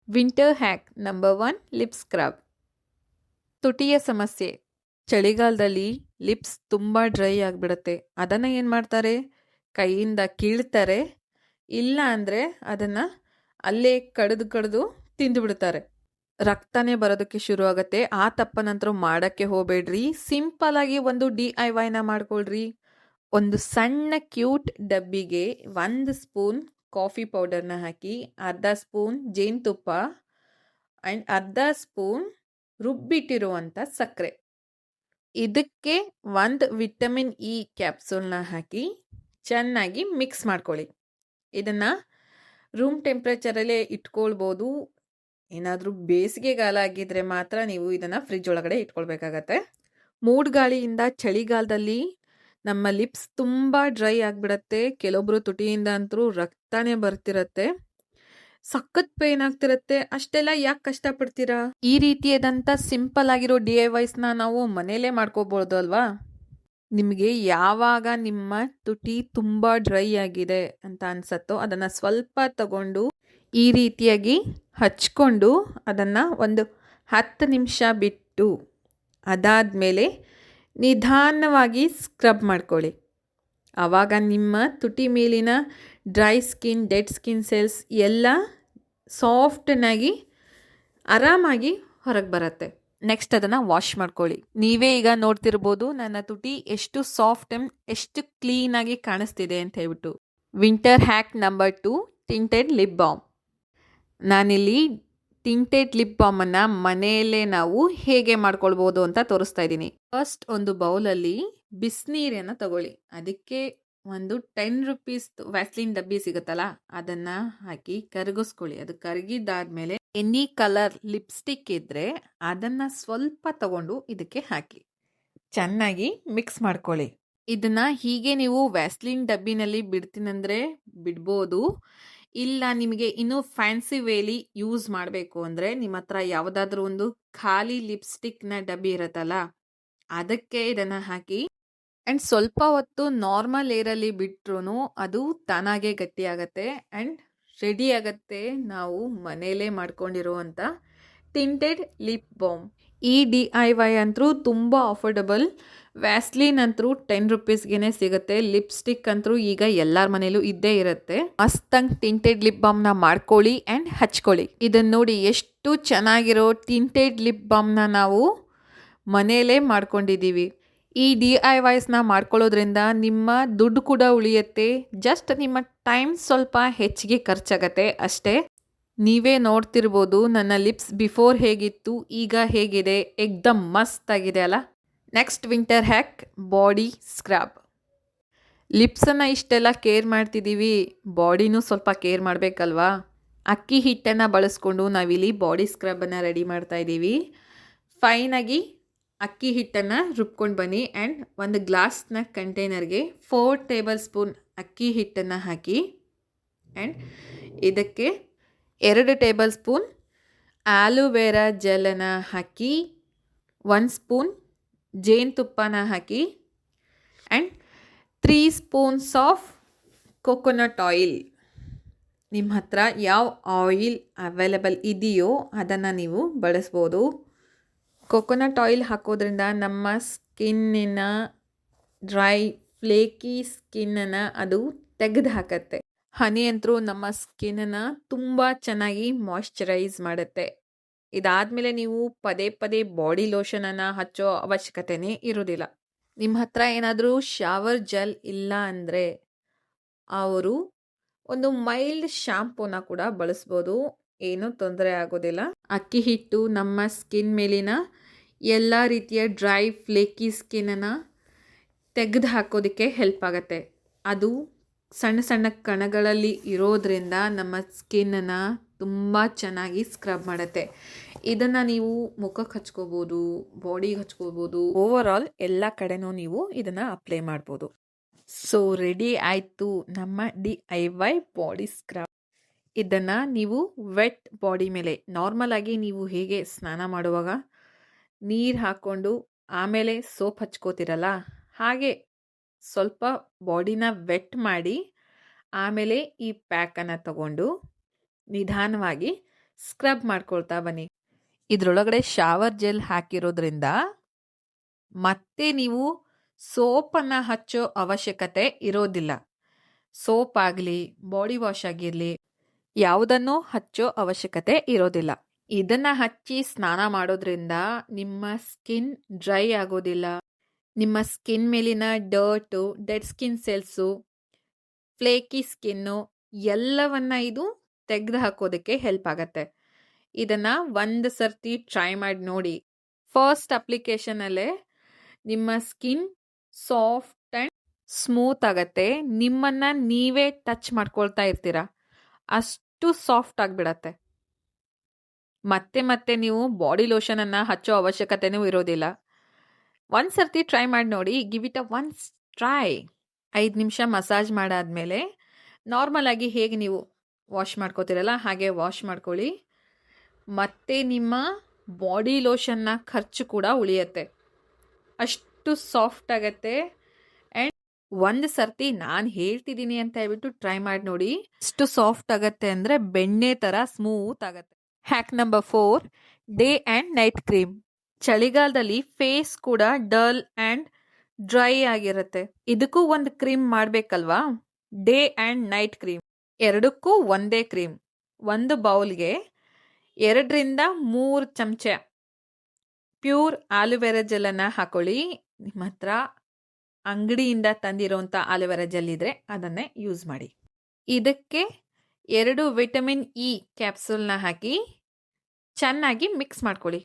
Winter hack number 1 lip scrub. ತುಟಿಯ ಸಮಸ್ಯೆ. ಚಳಿಗಾಲದಲ್ಲಿ ಲಿಪ್ಸ್ ತುಂಬ ಡ್ರೈ ಆಗಿಬಿಡುತ್ತೆ. ಅದನ್ನು ಏನು ಮಾಡ್ತಾರೆ, ಕೈಯಿಂದ ಕೀಳ್ತಾರೆ, ಇಲ್ಲ ಅಂದರೆ ಅದನ್ನು ಅಲ್ಲೇ ಕಡಿದು ತಿಂದುಬಿಡ್ತಾರೆ. ರಕ್ತನೇ ಬರೋದಕ್ಕೆ ಶುರು ಆಗುತ್ತೆ. ಆ ತಪ್ಪನಂತರ ಮಾಡೋಕ್ಕೆ ಹೋಗಬೇಡ್ರಿ. ಸಿಂಪಲ್ಲಾಗಿ ಒಂದು DIYನ ಮಾಡ್ಕೊಳ್ರಿ. ಒಂದು ಸಣ್ಣ ಕ್ಯೂಟ್ ಡಬ್ಬಿಗೆ 1 ಸ್ಪೂನ್ ಕಾಫಿ ಪೌಡರ್ನ ಹಾಕಿ, ಅರ್ಧ ಸ್ಪೂನ್ ಜೇನುತುಪ್ಪ ಆ್ಯಂಡ್ ಅರ್ಧ ಸ್ಪೂನ್ ರುಬ್ಬಿಟ್ಟಿರುವಂಥ ಸಕ್ಕರೆ, ಇದಕ್ಕೆ 1 ವಿಟಮಿನ್ E ಕ್ಯಾಪ್ಸೂಲ್ನ ಹಾಕಿ ಚೆನ್ನಾಗಿ ಮಿಕ್ಸ್ ಮಾಡ್ಕೊಳ್ಳಿ. ಇದನ್ನು ರೂಮ್ ಟೆಂಪ್ರೇಚರಲ್ಲೇ ಇಟ್ಕೊಳ್ಬೋದು. ಏನಾದರೂ ಬೇಸಿಗೆಗಾಲ ಆಗಿದ್ದರೆ ಮಾತ್ರ ನೀವು ಇದನ್ನು ಫ್ರಿಜ್ ಒಳಗಡೆ ಇಟ್ಕೊಳ್ಬೇಕಾಗತ್ತೆ. ಮೂಡ್ಗಾಳಿಯಿಂದ ಚಳಿಗಾಲದಲ್ಲಿ ನಮ್ಮ ಲಿಪ್ಸ್ ತುಂಬ ಡ್ರೈ ಆಗಿಬಿಡತ್ತೆ. ಕೆಲವೊಬ್ಬರು ತುಟಿಯಿಂದ ಅಂತೂ ರಕ್ತನೇ ಬರ್ತಿರತ್ತೆ, ಸಖತ್ ಪೇನ್ ಆಗ್ತಿರತ್ತೆ. ಅಷ್ಟೆಲ್ಲ ಯಾಕೆ ಕಷ್ಟಪಡ್ತೀರಾ? ಈ ರೀತಿಯಾದಂಥ ಸಿಂಪಲ್ ಆಗಿರೋ DIYಸ್ನ ನಾವು ಮನೇಲೇ ಮಾಡ್ಕೋಬೋದು ಅಲ್ವಾ? ನಿಮಗೆ ಯಾವಾಗ ನಿಮ್ಮ ತುಟಿ ತುಂಬ ಡ್ರೈ ಆಗಿದೆ ಅಂತ ಅನ್ಸತ್ತೋ ಅದನ್ನು ಸ್ವಲ್ಪ ತಗೊಂಡು ಈ ರೀತಿಯಾಗಿ ಹಚ್ಕೊಂಡು ಅದನ್ನು ಒಂದು 10 ನಿಮಿಷ ಬಿಟ್ಟು ಅದಾದಮೇಲೆ ನಿಧಾನವಾಗಿ ಸ್ಕ್ರಬ್ ಮಾಡ್ಕೊಳ್ಳಿ. ಆವಾಗ ನಿಮ್ಮ ತುಟಿ ಮೇಲಿನ dry skin, dead skin cells ಎಲ್ಲ ಸಾಫ್ಟನ್ನಾಗಿ ಆರಾಮಾಗಿ ಹೊರಗೆ ಬರುತ್ತೆ. ನೆಕ್ಸ್ಟ್ ಅದನ್ನು ವಾಶ್ ಮಾಡ್ಕೊಳ್ಳಿ. ನೀವೇ ಈಗ ನೋಡ್ತಿರ್ಬೋದು ನನ್ನ ತುಟಿ ಎಷ್ಟು ಸಾಫ್ಟ್ ಆ್ಯಂಡ್ ಎಷ್ಟು ಕ್ಲೀನಾಗಿ ಕಾಣಿಸ್ತಿದೆ ಅಂತ ಹೇಳ್ಬಿಟ್ಟು. Winter hack number 2 tinted lip balm. ನಾನಿಲ್ಲಿ ಟಿಂಟೆಡ್ ಲಿಪ್ ಬಾಮನ್ನು ಮನೆಯಲ್ಲೇ ನಾವು ಹೇಗೆ ಮಾಡ್ಕೊಳ್ಬೋದು ಅಂತ ತೋರಿಸ್ತಾ ಇದ್ದೀನಿ. ಫಸ್ಟ್ ಒಂದು ಬೌಲಲ್ಲಿ ಬಿಸಿನೀರನ್ನು ತಗೊಳ್ಳಿ. ಅದಕ್ಕೆ ಒಂದು 10 ರುಪೀಸ್ ವ್ಯಾಸ್ಲಿನ್ ಡಬ್ಬಿ ಸಿಗುತ್ತಲ್ಲ, ಅದನ್ನು ಹಾಕಿ ಕರಗಿಸ್ಕೊಳ್ಳಿ. ಅದು ಕರಗಿದ್ದಾದ್ಮೇಲೆ ಎನಿ ಕಲರ್ ಲಿಪ್ಸ್ಟಿಕ್ ಇದ್ದರೆ ಅದನ್ನು ಸ್ವಲ್ಪ ತಗೊಂಡು ಇದಕ್ಕೆ ಹಾಕಿ ಚೆನ್ನಾಗಿ ಮಿಕ್ಸ್ ಮಾಡ್ಕೊಳ್ಳಿ. ಇದನ್ನು ಹೀಗೆ ನೀವು ವ್ಯಾಸ್ಲಿನ್ ಡಬ್ಬಿನಲ್ಲಿ ಬಿಡ್ತೀನಂದರೆ ಬಿಡ್ಬೋದು. ಇಲ್ಲ ನಿಮಗೆ ಇನ್ನೂ ಫ್ಯಾನ್ಸಿ ವೇಲಿ ಯೂಸ್ ಮಾಡಬೇಕು ಅಂದರೆ ನಿಮ್ಮ ಹತ್ರ ಯಾವುದಾದ್ರೂ ಒಂದು ಖಾಲಿ ಲಿಪ್ಸ್ಟಿಕ್ನ ಡಬ್ಬಿ ಇರುತ್ತಲ್ಲ, ಅದಕ್ಕೆ ಇದನ್ನು ಹಾಕಿ ಆ್ಯಂಡ್ ಸ್ವಲ್ಪ ಹೊತ್ತು ನಾರ್ಮಲ್ ಏರಲ್ಲಿ ಬಿಟ್ರೂ ಅದು ತಾನಾಗೆ ಗಟ್ಟಿಯಾಗತ್ತೆ ಆ್ಯಂಡ್ ರೆಡಿ ಆಗುತ್ತೆ ನಾವು ಮನೆಯಲ್ಲೇ ಮಾಡ್ಕೊಂಡಿರುವಂಥ ಟಿಂಟೆಡ್ ಲಿಪ್ ಬಾಮ್. ಈ DIY ಅಂತೂ ತುಂಬ ಅಫೋರ್ಡಬಲ್. ವ್ಯಾಸ್ಲಿನ್ ಅಂತೂ 10 ರುಪೀಸ್ಗೆ ಸಿಗುತ್ತೆ. ಲಿಪ್ಸ್ಟಿಕ್ ಅಂತೂ ಈಗ ಎಲ್ಲರ ಮನೇಲೂ ಇದ್ದೇ ಇರುತ್ತೆ. ಮಸ್ತಂಗ್ ಟಿಂಟೆಡ್ ಲಿಪ್ ಬಾಮ್ನ ಮಾಡ್ಕೊಳ್ಳಿ ಆ್ಯಂಡ್ ಹಚ್ಕೊಳ್ಳಿ. ಇದನ್ನು ನೋಡಿ, ಎಷ್ಟು ಚೆನ್ನಾಗಿರೋ ಟಿಂಟೆಡ್ ಲಿಪ್ ಬಾಮ್ನ ನಾವು ಮನೆಯಲ್ಲೇ ಮಾಡ್ಕೊಂಡಿದ್ದೀವಿ. ಈ DIYಸ್ನ ಮಾಡ್ಕೊಳ್ಳೋದ್ರಿಂದ ನಿಮ್ಮ ದುಡ್ಡು ಕೂಡ ಉಳಿಯುತ್ತೆ. ಜಸ್ಟ್ ನಿಮ್ಮ ಟೈಮ್ ಸ್ವಲ್ಪ ಹೆಚ್ಚಿಗೆ ಖರ್ಚಾಗತ್ತೆ ಅಷ್ಟೇ. ನೀವೇ ನೋಡ್ತಿರ್ಬೋದು ನನ್ನ ಲಿಪ್ಸ್ ಬಿಫೋರ್ ಹೇಗಿತ್ತು, ಈಗ ಹೇಗಿದೆ. ಏಕ್ದಮ್ ಮಸ್ತ್ ಆಗಿದೆ ಅಲ್ಲ. Next winter hack body scrub. ಲಿಪ್ಸನ್ನು ಇಷ್ಟೆಲ್ಲ ಕೇರ್ ಮಾಡ್ತಿದ್ದೀವಿ, ಬಾಡಿನೂ ಸ್ವಲ್ಪ ಕೇರ್ ಮಾಡಬೇಕಲ್ವಾ? ಅಕ್ಕಿ ಹಿಟ್ಟನ್ನು ಬಳಸ್ಕೊಂಡು ನಾವಿಲ್ಲಿ ಬಾಡಿ ಸ್ಕ್ರಬ್ಬನ್ನು ರೆಡಿ ಮಾಡ್ತಾ ಇದ್ದೀವಿ. ಫೈನಾಗಿ ಅಕ್ಕಿ ಹಿಟ್ಟನ್ನು ರುಬ್ಕೊಂಡು ಬನ್ನಿ ಆ್ಯಂಡ್ ಒಂದು ಗ್ಲಾಸ್ನ ಕಂಟೈನರ್ಗೆ 4 ಟೇಬಲ್ ಸ್ಪೂನ್ ಅಕ್ಕಿ ಹಿಟ್ಟನ್ನು ಹಾಕಿ ಆ್ಯಂಡ್ ಇದಕ್ಕೆ 2 ಟೇಬಲ್ ಸ್ಪೂನ್ ಆಲೋವೆರಾ ಜೆಲನ್ನು ಹಾಕಿ, 1 ಸ್ಪೂನ್ ಜೇನುತುಪ್ಪನ ಹಾಕಿ and 3 spoons of coconut oil. ನಿಮ್ಮ ಹತ್ರ ಯಾವ ಆಯಿಲ್ ಅವೈಲೇಬಲ್ ಇದೆಯೋ ಅದನ್ನು ನೀವು ಬಳಸ್ಬೋದು. ಕೊಕೊನಟ್ ಆಯಿಲ್ ಹಾಕೋದ್ರಿಂದ ನಮ್ಮ ಸ್ಕಿನ್ನಿನ ಡ್ರೈ ಫ್ಲೇಕಿ ಸ್ಕಿನ್ನನ್ನು ಅದು ತೆಗೆದು ಹಾಕತ್ತೆ. ಹನಿ ಅಂತೂ ನಮ್ಮ ಸ್ಕಿನ್ನನ್ನು ತುಂಬ ಚೆನ್ನಾಗಿ ಮಾಯ್ಶ್ಚರೈಸ್ ಮಾಡುತ್ತೆ. ಇದಾದಮೇಲೆ ನೀವು ಪದೇ ಪದೇ ಬಾಡಿ ಲೋಷನನ್ನು ಹಚ್ಚೋ ಅವಶ್ಯಕತೆಯೇ ಇರೋದಿಲ್ಲ. ನಿಮ್ಮ ಹತ್ರ ಏನಾದರೂ ಶವರ್ ಜೆಲ್ ಇಲ್ಲ ಅಂದರೆ ಅವರು ಒಂದು ಮೈಲ್ಡ್ ಶಾಂಪೂನ ಕೂಡ ಬಳಸ್ಬೋದು, ಏನೂ ತೊಂದರೆ ಆಗೋದಿಲ್ಲ. ಅಕ್ಕಿ ಹಿಟ್ಟು ನಮ್ಮ ಸ್ಕಿನ್ ಮೇಲಿನ ಎಲ್ಲ ರೀತಿಯ ಡ್ರೈ ಫ್ಲೇಕಿ ಸ್ಕಿನ್ನನ್ನು ತೆಗೆದು ಹಾಕೋದಕ್ಕೆ ಹೆಲ್ಪ್ ಆಗುತ್ತೆ. ಅದು ಸಣ್ಣ ಸಣ್ಣ ಕಣಗಳಲ್ಲಿ ಇರೋದ್ರಿಂದ ನಮ್ಮ ಸ್ಕಿನ್ನನ್ನು ತುಂಬ ಚೆನ್ನಾಗಿ ಸ್ಕ್ರಬ್ ಮಾಡುತ್ತೆ. ಇದನ್ನು ನೀವು ಮುಖಕ್ಕೆ ಹಚ್ಕೋಬೋದು, ಬಾಡಿಗೆ ಹಚ್ಕೋಬೋದು, ಓವರ್ ಆಲ್ ಎಲ್ಲ ಕಡೆನೂ ನೀವು ಇದನ್ನು ಅಪ್ಲೈ ಮಾಡ್ಬೋದು. ಸೊ ರೆಡಿ ಆಯಿತು ನಮ್ಮ DIY ಬಾಡಿ ಸ್ಕ್ರಬ್. ಇದನ್ನು ನೀವು ವೆಟ್ ಬಾಡಿ ಮೇಲೆ ನಾರ್ಮಲ್ ಆಗಿ ನೀವು ಹೇಗೆ ಸ್ನಾನ ಮಾಡುವಾಗ ನೀರು ಹಾಕ್ಕೊಂಡು ಆಮೇಲೆ ಸೋಪ್ ಹಚ್ಕೋತಿರಲ್ಲ, ಹಾಗೆ ಸ್ವಲ್ಪ ಬಾಡಿನ ವೆಟ್ ಮಾಡಿ ಆಮೇಲೆ ಈ ಪ್ಯಾಕನ್ನು ತಗೊಂಡು ನಿಧಾನವಾಗಿ ಸ್ಕ್ರಬ್ ಮಾಡ್ಕೊಳ್ತಾ ಬನ್ನಿ. ಇದರೊಳಗಡೆ ಶವರ್ ಜೆಲ್ ಹಾಕಿರೋದ್ರಿಂದ ಮತ್ತೆ ನೀವು ಸೋಪನ್ನು ಹಚ್ಚೋ ಅವಶ್ಯಕತೆ ಇರೋದಿಲ್ಲ. ಸೋಪ್ ಆಗಲಿ, ಬಾಡಿ ವಾಶ್ ಆಗಿರಲಿ, ಯಾವುದನ್ನು ಹಚ್ಚೋ ಅವಶ್ಯಕತೆ ಇರೋದಿಲ್ಲ. ಇದನ್ನ ಹಚ್ಚಿ ಸ್ನಾನ ಮಾಡೋದ್ರಿಂದ ನಿಮ್ಮ ಸ್ಕಿನ್ ಡ್ರೈ ಆಗೋದಿಲ್ಲ. ನಿಮ್ಮ ಸ್ಕಿನ್ ಮೇಲಿನ dirt, dead skin cells, flaky skin ಎಲ್ಲವನ್ನ ಇದು ತೆಗೆದು ಹಾಕೋದಕ್ಕೆ ಹೆಲ್ಪ್ ಆಗತ್ತೆ. ಇದನ್ನ ಒಂದು ಸರ್ತಿ ಟ್ರೈ ಮಾಡಿ ನೋಡಿ. ಫಸ್ಟ್ ಅಪ್ಲಿಕೇಶನಲ್ಲೇ ನಿಮ್ಮ ಸ್ಕಿನ್ ಸಾಫ್ಟ್ ಆ್ಯಂಡ್ ಸ್ಮೂತ್ ಆಗತ್ತೆ. ನಿಮ್ಮನ್ನ ನೀವೇ ಟಚ್ ಮಾಡ್ಕೊಳ್ತಾ ಇರ್ತೀರಾ, ಅಷ್ಟು ಸಾಫ್ಟ್ ಆಗಿಬಿಡತ್ತೆ. ಮತ್ತೆ ಮತ್ತೆ ನೀವು ಬಾಡಿ ಲೋಷನನ್ನು ಹಚ್ಚೋ ಅವಶ್ಯಕತೆನೂ ಇರೋದಿಲ್ಲ. ಒಂದು ಸರ್ತಿ ಟ್ರೈ ಮಾಡಿ ನೋಡಿ. Give it a once try. 5 ನಿಮಿಷ ಮಸಾಜ್ ಮಾಡಾದ್ಮೇಲೆ ನಾರ್ಮಲ್ ಆಗಿ ಹೇಗೆ ನೀವು ವಾಶ್ ಮಾಡ್ಕೋತೀರಲ್ಲ ಹಾಗೆ ವಾಶ್ ಮಾಡ್ಕೊಳ್ಳಿ. ಮತ್ತೆ ನಿಮ್ಮ ಬಾಡಿ ಲೋಷನ್ನ ಖರ್ಚು ಕೂಡ ಉಳಿಯುತ್ತೆ. ಅಷ್ಟು ಸಾಫ್ಟ್ ಆಗತ್ತೆ. ಆ್ಯಂಡ್ ಒಂದು ಸರ್ತಿ ನಾನು ಹೇಳ್ತಿದ್ದೀನಿ ಅಂತ ಹೇಳ್ಬಿಟ್ಟು ಟ್ರೈ ಮಾಡಿ ನೋಡಿ. ಎಷ್ಟು ಸಾಫ್ಟ್ ಆಗತ್ತೆ ಅಂದರೆ ಬೆಣ್ಣೆ ಥರ ಸ್ಮೂತ್ ಆಗತ್ತೆ. Hack number 4, day and night cream. ಚಳಿಗಾಲದಲ್ಲಿ ಫೇಸ್ ಕೂಡ ಡಲ್ ಆ್ಯಂಡ್ ಡ್ರೈ ಆಗಿರುತ್ತೆ. ಇದಕ್ಕೂ ಒಂದು ಕ್ರೀಮ್ ಮಾಡಬೇಕಲ್ವಾ? ಡೇ ಆ್ಯಂಡ್ ನೈಟ್ ಕ್ರೀಮ್ ಎರಡಕ್ಕೂ ಒಂದೇ ಕ್ರೀಮ್. ಒಂದು ಬೌಲ್ಗೆ 2ರಿಂದ 3 ಚಮಚ ಪ್ಯೂರ್ ಆಲೋವೆರಾ ಜೆಲ್ಲನ್ನು ಹಾಕೊಳ್ಳಿ. ನಿಮ್ಮ ಹತ್ರ ಅಂಗಡಿಯಿಂದ ತಂದಿರೋಂಥ ಆಲೋವೆರಾ ಜೆಲ್ ಇದ್ರೆ ಅದನ್ನೇ ಯೂಸ್ ಮಾಡಿ. ಇದಕ್ಕೆ 2 ವಿಟಮಿನ್ ಇ ಕ್ಯಾಪ್ಸೂಲ್ನ ಹಾಕಿ ಚೆನ್ನಾಗಿ ಮಿಕ್ಸ್ ಮಾಡ್ಕೊಳ್ಳಿ.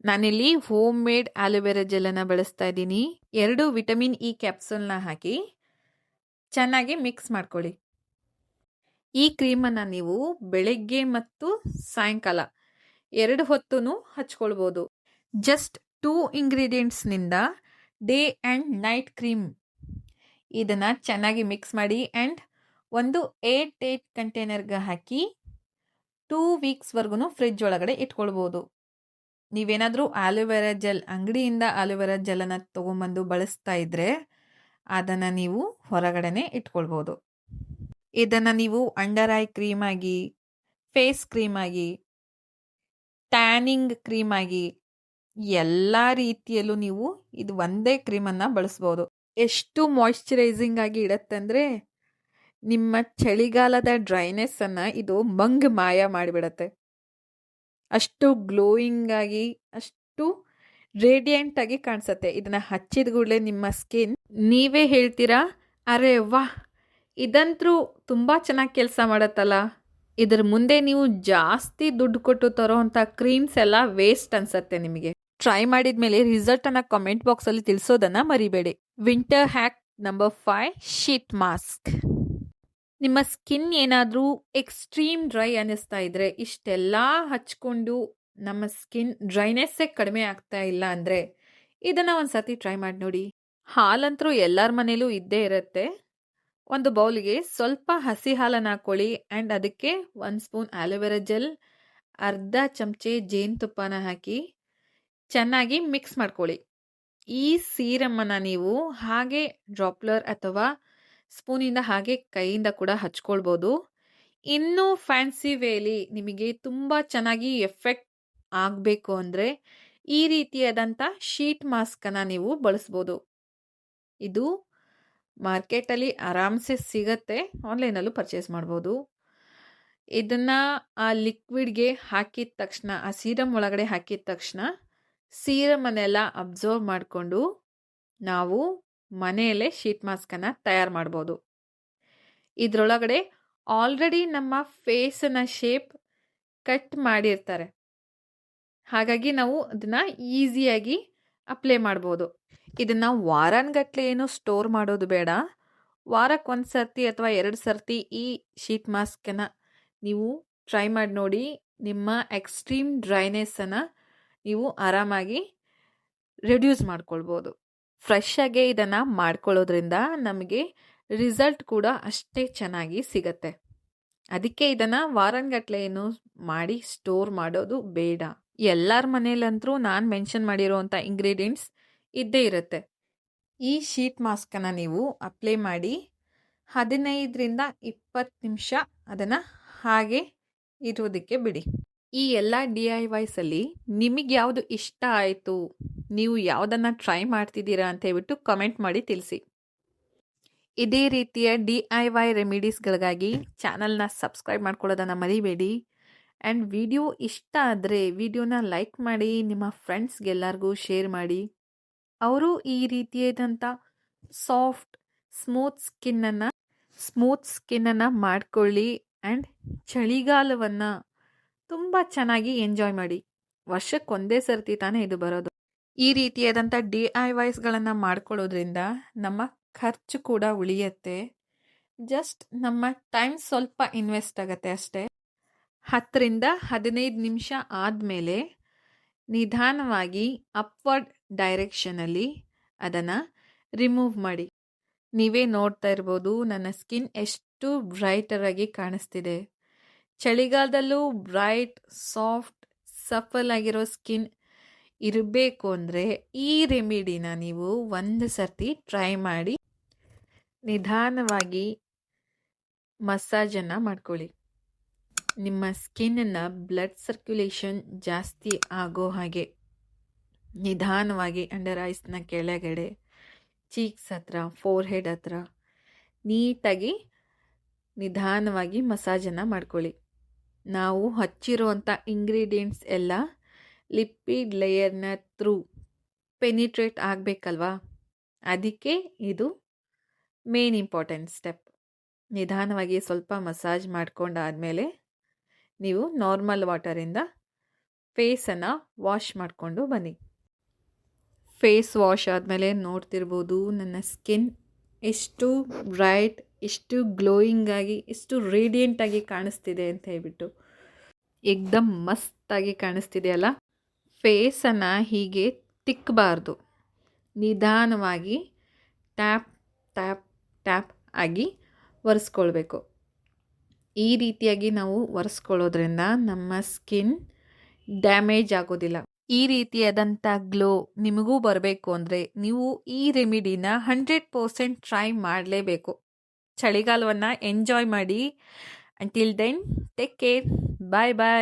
ನಾನಿಲ್ಲಿ ಹೋಮ್ ಮೇಡ್ ಆಲೋವೆರಾ ಜೆಲ್ಲನ್ನು ಬಳಸ್ತಾ ಇದ್ದೀನಿ. 2 ವಿಟಮಿನ್ ಇ ಕ್ಯಾಪ್ಸೂಲ್ನ ಹಾಕಿ ಚೆನ್ನಾಗಿ ಮಿಕ್ಸ್ ಮಾಡ್ಕೊಳ್ಳಿ. ಈ ಕ್ರೀಮನ್ನು ನೀವು ಬೆಳಗ್ಗೆ ಮತ್ತು ಸಾಯಂಕಾಲ 2 ಹೊತ್ತೂ ಹಚ್ಕೊಳ್ಬೋದು. ಜಸ್ಟ್ 2 ಇಂಗ್ರೀಡಿಯೆಂಟ್ಸ್ನಿಂದ ಡೇ ಆ್ಯಂಡ್ ನೈಟ್ ಕ್ರೀಮ್. ಇದನ್ನು ಚೆನ್ನಾಗಿ ಮಿಕ್ಸ್ ಮಾಡಿ ಆ್ಯಂಡ್ ಒಂದು 8 ಕಂಟೈನರ್ಗೆ ಹಾಕಿ 2 ವೀಕ್ಸ್ವರೆಗೂ ಫ್ರಿಡ್ಜ್ ಒಳಗಡೆ ಇಟ್ಕೊಳ್ಬೋದು. ನೀವೇನಾದರೂ ಆಲೋವೆರಾ ಜೆಲ್ ಅಂಗಡಿಯಿಂದ ಆಲೋವೆರಾ ಜೆಲ್ಲನ್ನು ತೊಗೊಂಬಂದು ಬಳಸ್ತಾ ಇದ್ದರೆ ಅದನ್ನು ನೀವು ಹೊರಗಡೆನೇ ಇಟ್ಕೊಳ್ಬೋದು. ಇದನ್ನು ನೀವು ಅಂಡರ್ ಐ ಕ್ರೀಮ್ ಆಗಿ, ಫೇಸ್ ಕ್ರೀಮ್ ಆಗಿ, ಟ್ಯಾನಿಂಗ್ ಕ್ರೀಮ್ ಆಗಿ ಎಲ್ಲ ರೀತಿಯಲ್ಲೂ ನೀವು ಇದು ಒಂದೇ ಕ್ರೀಮನ್ನು ಬಳಸ್ಬೋದು. ಎಷ್ಟು ಮಾಯ್ಶ್ಚರೈಸಿಂಗ್ ಆಗಿ ಇಡತ್ತೆ ಅಂದರೆ ನಿಮ್ಮ ಚಳಿಗಾಲದ ಡ್ರೈನೆಸ್ಸನ್ನು ಇದು ಮಾಯ ಮಾಡಿಬಿಡತ್ತೆ. ಅಷ್ಟು ಗ್ಲೋಯಿಂಗ್ ಆಗಿ, ಅಷ್ಟು ರೇಡಿಯಂಟ್ ಆಗಿ ಕಾಣಿಸುತ್ತೆ. ಇದನ್ನು ಹಚ್ಚಿದ ಕೂಡಲೇ ನಿಮ್ಮ ಸ್ಕಿನ್ ನೀವೇ ಹೇಳ್ತೀರಾ, ಅರೆ ವಾಹ್, ಇದಂತರೂ ತುಂಬ ಚೆನ್ನಾಗಿ ಕೆಲಸ ಮಾಡತ್ತಲ್ಲ. ಇದರ ಮುಂದೆ ನೀವು ಜಾಸ್ತಿ ದುಡ್ಡು ಕೊಟ್ಟು ತರೋವಂಥ ಕ್ರೀಮ್ಸ್ ಎಲ್ಲ ವೇಸ್ಟ್ ಅನ್ಸತ್ತೆ ನಿಮಗೆ. ಟ್ರೈ ಮಾಡಿದ ಮೇಲೆ ರಿಸಲ್ಟನ್ನು ಕಾಮೆಂಟ್ ಬಾಕ್ಸಲ್ಲಿ ತಿಳಿಸೋದನ್ನು ಮರಿಬೇಡಿ. Winter hack number 5, sheet mask. ನಿಮ್ಮ ಸ್ಕಿನ್ ಏನಾದರೂ ಎಕ್ಸ್ಟ್ರೀಮ್ ಡ್ರೈ ಅನ್ನಿಸ್ತಾ ಇದ್ರೆ, ಇಷ್ಟೆಲ್ಲ ಹಚ್ಕೊಂಡು ನಮ್ಮ ಸ್ಕಿನ್ ಡ್ರೈನೆಸ್ಸೇ ಕಡಿಮೆ ಆಗ್ತಾ ಇಲ್ಲ ಅಂದರೆ ಇದನ್ನು ಒಂದು ಸತಿ ಟ್ರೈ ಮಾಡಿ ನೋಡಿ. ಹಾಲಂತರೂ ಎಲ್ಲರ ಮನೇಲೂ ಇದ್ದೇ ಇರುತ್ತೆ. ಒಂದು ಬೌಲ್ಗೆ ಸ್ವಲ್ಪ ಹಸಿ ಹಾಲನ್ನು ಹಾಕ್ಕೊಳ್ಳಿ ಆ್ಯಂಡ್ ಅದಕ್ಕೆ 1 ಸ್ಪೂನ್ ಆಲೋವೆರಾ ಜೆಲ್, ಅರ್ಧ ಚಮಚೆ ಜೇನುತುಪ್ಪನ ಹಾಕಿ ಚೆನ್ನಾಗಿ ಮಿಕ್ಸ್ ಮಾಡ್ಕೊಳ್ಳಿ. ಈ ಸೀರಮ್ಮನ್ನು ನೀವು ಹಾಗೆ ಡ್ರಾಪ್ಲರ್ ಅಥವಾ ಸ್ಪೂನಿಂದ ಹಾಗೆ ಕೈಯಿಂದ ಕೂಡ ಹಚ್ಕೊಳ್ಬೋದು. ಇನ್ನೂ ಫ್ಯಾನ್ಸಿ ವೇಲಿ ನಿಮಗೆ ತುಂಬ ಚೆನ್ನಾಗಿ ಎಫೆಕ್ಟ್ ಆಗಬೇಕು ಅಂದರೆ ಈ ರೀತಿಯಾದಂಥ ಶೀಟ್ ಮಾಸ್ಕನ್ನು ನೀವು ಬಳಸ್ಬೋದು. ಇದು ಮಾರ್ಕೆಟಲ್ಲಿ ಆರಾಮ್ಸೆ ಸಿಗತ್ತೆ, ಆನ್ಲೈನಲ್ಲೂ ಪರ್ಚೇಸ್ ಮಾಡ್ಬೋದು. ಇದನ್ನು ಆ ಲಿಕ್ವಿಡ್ಗೆ ಹಾಕಿದ ತಕ್ಷಣ, ಆ ಸೀರಮ್ ಒಳಗಡೆ ಹಾಕಿದ ತಕ್ಷಣ ಸೀರಮನ್ನೆಲ್ಲ ಅಬ್ಸರ್ವ್ ಮಾಡಿಕೊಂಡು ನಾವು ಮನೆಯಲ್ಲೇ ಶೀಟ್ ಮಾಸ್ಕನ್ನು ತಯಾರು ಮಾಡ್ಬೋದು. ಇದರೊಳಗಡೆ ಆಲ್ರೆಡಿ ನಮ್ಮ ಫೇಸನ್ನು ಶೇಪ್ ಕಟ್ ಮಾಡಿರ್ತಾರೆ, ಹಾಗಾಗಿ ನಾವು ಅದನ್ನು ಈಸಿಯಾಗಿ ಅಪ್ಲೈ ಮಾಡ್ಬೋದು. ಇದನ್ನು ವಾರಾನ್ಗಟ್ಲೆ ಏನು ಸ್ಟೋರ್ ಮಾಡೋದು ಬೇಡ. ವಾರಕ್ಕೆ 1 ಸರ್ತಿ ಅಥವಾ 2 ಸರ್ತಿ ಈ ಶೀಟ್ ಮಾಸ್ಕನ್ನು ನೀವು ಟ್ರೈ ಮಾಡಿ ನೋಡಿ. ನಿಮ್ಮ ಎಕ್ಸ್ಟ್ರೀಮ್ ಡ್ರೈನೆಸ್ಸನ್ನು ನೀವು ಆರಾಮಾಗಿ ರಿಡ್ಯೂಸ್ ಮಾಡ್ಕೊಳ್ಬೋದು. ಫ್ರೆಶ್ ಆಗೇ ಇದನ್ನು ಮಾಡ್ಕೊಳ್ಳೋದ್ರಿಂದ ನಮಗೆ ರಿಸಲ್ಟ್ ಕೂಡ ಅಷ್ಟೇ ಚೆನ್ನಾಗಿ ಸಿಗತ್ತೆ. ಅದಕ್ಕೆ ಇದನ್ನು ವಾರಾನ್ಗಟ್ಲೆ ಏನು ಮಾಡಿ ಸ್ಟೋರ್ ಮಾಡೋದು ಬೇಡ. ಎಲ್ಲರ ಮನೇಲಂತರೂ ನಾನು ಮೆನ್ಷನ್ ಮಾಡಿರೋವಂಥ ಇಂಗ್ರೀಡಿಯೆಂಟ್ಸ್ ಇದ್ದೇ ಇರುತ್ತೆ. ಈ ಶೀಟ್ ಮಾಸ್ಕನ್ನು ನೀವು ಅಪ್ಲೈ ಮಾಡಿ 15ರಿಂದ 20 ನಿಮಿಷ ಅದನ್ನು ಹಾಗೆ ಇರೋದಕ್ಕೆ ಬಿಡಿ. ಈ ಎಲ್ಲ DIYಸಲ್ಲಿ ನಿಮಗೆ ಯಾವುದು ಇಷ್ಟ ಆಯಿತು, ನೀವು ಯಾವುದನ್ನು ಟ್ರೈ ಮಾಡ್ತಿದ್ದೀರಾ ಅಂತ ಹೇಳ್ಬಿಟ್ಟು ಕಮೆಂಟ್ ಮಾಡಿ ತಿಳಿಸಿ. ಇದೇ ರೀತಿಯ DIY ರೆಮಿಡೀಸ್ಗಳಿಗಾಗಿ ಚಾನಲ್ನ ಸಬ್ಸ್ಕ್ರೈಬ್ ಮಾಡ್ಕೊಳ್ಳೋದನ್ನು ಮರಿಬೇಡಿ. ಆ್ಯಂಡ್ ವಿಡಿಯೋ ಇಷ್ಟ ಆದರೆ ವಿಡಿಯೋನ ಲೈಕ್ ಮಾಡಿ, ನಿಮ್ಮ ಫ್ರೆಂಡ್ಸ್ಗೆಲ್ಲರಿಗೂ ಶೇರ್ ಮಾಡಿ. ಅವರು ಈ ರೀತಿಯಾದಂಥ ಸಾಫ್ಟ್ ಸ್ಮೂತ್ ಸ್ಕಿನ್ನನ್ನು ಮಾಡ್ಕೊಳ್ಳಿ. ಆ್ಯಂಡ್ ಚಳಿಗಾಲವನ್ನು ತುಂಬ ಚೆನ್ನಾಗಿ ಎಂಜಾಯ್ ಮಾಡಿ. ವರ್ಷಕ್ಕೊಂದೇ ಸರ್ತಿ ತಾನೇ ಇದು ಬರೋದು. ಈ ರೀತಿಯಾದಂಥ DIYಸ್ಗಳನ್ನು ಮಾಡ್ಕೊಳ್ಳೋದ್ರಿಂದ ನಮ್ಮ ಖರ್ಚು ಕೂಡ ಉಳಿಯುತ್ತೆ. ಜಸ್ಟ್ ನಮ್ಮ ಟೈಮ್ ಸ್ವಲ್ಪ ಇನ್ವೆಸ್ಟ್ ಆಗುತ್ತೆ ಅಷ್ಟೇ. 10ರಿಂದ 15 ನಿಮಿಷ ಆದಮೇಲೆ ನಿಧಾನವಾಗಿ ಅಪ್ವರ್ಡ್ ಡೈರೆಕ್ಷನಲ್ಲಿ ಅದನ್ನು ರಿಮೂವ್ ಮಾಡಿ. ನೀವೇ ನೋಡ್ತಾ ಇರ್ಬೋದು ನನ್ನ ಸ್ಕಿನ್ ಎಷ್ಟು ಬ್ರೈಟರ್ ಆಗಿ ಕಾಣಿಸ್ತಿದೆ. ಚಳಿಗಾಲದಲ್ಲೂ ಬ್ರೈಟ್, ಸಾಫ್ಟ್, ಸಫಲ್ ಆಗಿರೋ ಸ್ಕಿನ್ ಇರಬೇಕು ಅಂದರೆ ಈ ರೆಮಿಡಿನ ನೀವು ಒಂದು ಸರ್ತಿ ಟ್ರೈ ಮಾಡಿ. ನಿಧಾನವಾಗಿ ಮಸಾಜನ್ನು ಮಾಡ್ಕೊಳ್ಳಿ. ನಿಮ್ಮ ಸ್ಕಿನ್ನನ್ನು ಬ್ಲಡ್ ಸರ್ಕ್ಯುಲೇಷನ್ ಜಾಸ್ತಿ ಆಗೋ ಹಾಗೆ ನಿಧಾನವಾಗಿ ಅಂಡರ್ ಐಸ್ನ ಕೆಳಗಡೆ, ಚೀಕ್ಸ್ ಹತ್ರ, ಫೋರ್ಹೆಡ್ ಹತ್ರ ನೀಟಾಗಿ ನಿಧಾನವಾಗಿ ಮಸಾಜನ್ನು ಮಾಡ್ಕೊಳ್ಳಿ. ನಾವು ಹಚ್ಚಿರುವಂಥ ಇಂಗ್ರೀಡಿಯೆಂಟ್ಸ್ ಎಲ್ಲ ಲಿಪಿಡ್ ಲೇಯರ್ನ ಥ್ರೂ ಪೆನಿಟ್ರೇಟ್ ಆಗಬೇಕಲ್ವಾ, ಅದಕ್ಕೆ ಇದು ಮೇನ್ ಇಂಪಾರ್ಟೆಂಟ್ ಸ್ಟೆಪ್. ನಿಧಾನವಾಗಿ ಸ್ವಲ್ಪ ಮಸಾಜ್ ಮಾಡ್ಕೊಂಡಾದಮೇಲೆ ನೀವು ನಾರ್ಮಲ್ ವಾಟರಿಂದ ಫೇಸನ್ನು ವಾಶ್ ಮಾಡಿಕೊಂಡು ಬನ್ನಿ. ಫೇಸ್ ವಾಶ್ ಆದಮೇಲೆ ನೋಡ್ತಿರ್ಬೋದು ನನ್ನ ಸ್ಕಿನ್ ಎಷ್ಟು ಬ್ರೈಟ್, ಎಷ್ಟು ಗ್ಲೋಯಿಂಗ್ ಆಗಿ, ಎಷ್ಟು ರೇಡಿಯಂಟಾಗಿ ಕಾಣಿಸ್ತಿದೆ ಅಂತ ಹೇಳ್ಬಿಟ್ಟು. ಏಕ್ದಮ್ ಮಸ್ತಾಗಿ ಕಾಣಿಸ್ತಿದೆಯಲ್ಲ. ಫೇಸನ್ನು ಹೀಗೆ ತಿಕ್ಕಬಾರ್ದು, ನಿಧಾನವಾಗಿ ಟ್ಯಾಪ್ ಟ್ಯಾಪ್ ಟ್ಯಾಪ್ ಆಗಿ ಒರೆಸ್ಕೊಳ್ಬೇಕು. ಈ ರೀತಿಯಾಗಿ ನಾವು ಒರೆಸ್ಕೊಳ್ಳೋದ್ರಿಂದ ನಮ್ಮ ಸ್ಕಿನ್ ಡ್ಯಾಮೇಜ್ ಆಗೋದಿಲ್ಲ. ಈ ರೀತಿಯಾದಂಥ ಗ್ಲೋ ನಿಮಗೂ ಬರಬೇಕು ಅಂದರೆ ನೀವು ಈ ರೆಮಿಡಿನ 100% ಟ್ರೈ ಮಾಡಲೇಬೇಕು. ಚಳಿಗಾಲವನ್ನು ಎಂಜಾಯ್ ಮಾಡಿ. Until then take care. Bye ಬಾಯ್.